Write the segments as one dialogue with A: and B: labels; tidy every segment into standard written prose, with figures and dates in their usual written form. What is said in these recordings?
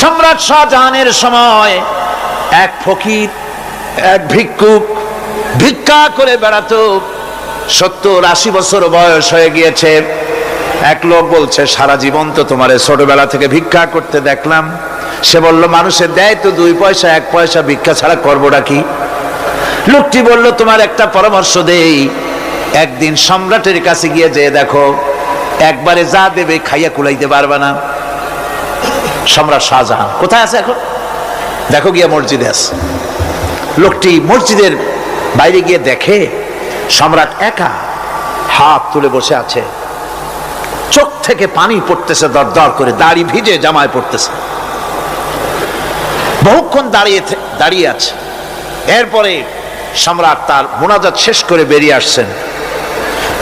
A: সম্রাট শাহজাহানের সময় এক ফকির, এক ভিক্ষুক ভিক্ষা করে বেড়াতো। 70-80 বছর বয়স হয়ে গিয়েছে। এক লোক বলছে, সারা জীবন তো তোমারে ছোটবেলা থেকে ভিক্ষা করতে দেখলাম। সে বলল, মানুষের দেয় তো 2 পয়সা 1 পয়সা, ভিক্ষা ছাড়া করবোটা কি? লোকটি বলল, তোমার একটা পরামর্শ দেই, একদিন সম্রাটের কাছে গিয়ে যে দেখো, একবারে যা দেবে খাইয়া কুলাইতে পারবে না। সম্রাট শাহজাহান কোথায় আছে এখন? দেখো গিয়া মসজিদে আছে। লোকটি মসজিদের বাইরে গিয়ে দেখে সম্রাট একা হাত তুলে বসে আছে, চোখ থেকে পানি পড়তেছে দর দর করে, দাড়ি ভিজে জামায় পড়তেছে, বহুক্ষণ দাঁড়িয়ে আছে। এরপরে সম্রাট তার মুনাজাত শেষ করে বেরিয়ে আসছেন।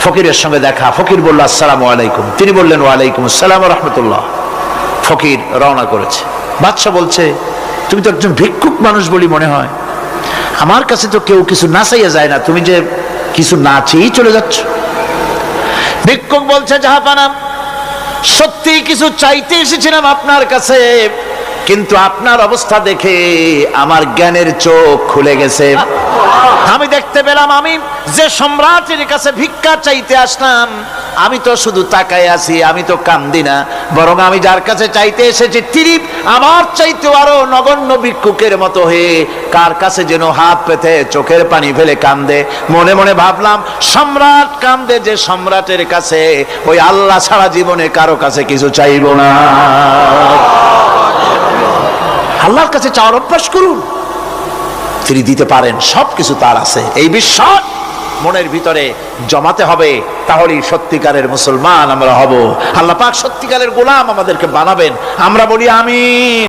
A: ফকিরের সঙ্গে দেখা। ফকির বলল, আসসালামু আলাইকুম। তিনি বললেন, ওয়ালাইকুম আসসালাম ওয়া রাহমাতুল্লাহ। ফকির রওনা করেছে। বাদশা বলছে, তুমি তো একজন ভিক্ষুক মানুষ বলি মনে হয়, আমার কাছে তো কেউ কিছু না চাইয়া যায় না, তুমি যে কিছু না চেয়েই চলে যাচ্ছ। ভিক্ষুক বলছে, জাহাপানা, সত্যি কিছু চাইতে এসেছিলাম আপনার কাছে, কিন্তু আপনার অবস্থা দেখে আমার জ্ঞানের চোখ খুলে গেছে। আমি দেখতে পেলাম, আমি যে সম্রাটের কাছে ভিক্ষা চাইতে আসলাম, আমি তো শুধু তাকায় আছি, আমি তো কান্দি না, বরং আমি যার কাছে চাইতে এসেছি তিনি আমার চাইতেও আরো নগণ্য ভিক্ষুকের মতো হয়ে কার কাছে যেন হাত পেতে চোখের পানি ফেলে কান্দে। মনে মনে ভাবলাম, সম্রাট কান্দে যে সম্রাটের কাছে, ওই আল্লাহ ছাড়া জীবনে কারো কাছে কিছু চাইব না। আল্লাহর কাছে চাওয়ার অভ্যাস করুন, তিনি দিতে পারেন, সবকিছু তার আছে। এই বিশ্বাস মনের ভিতরে জমাতে হবে, তাহলেই সত্যিকারের মুসলমান আমরা হব। আল্লাহ পাক সত্যিকারের গোলাম আমাদেরকে বানাবেন। আমরা বলি আমিন।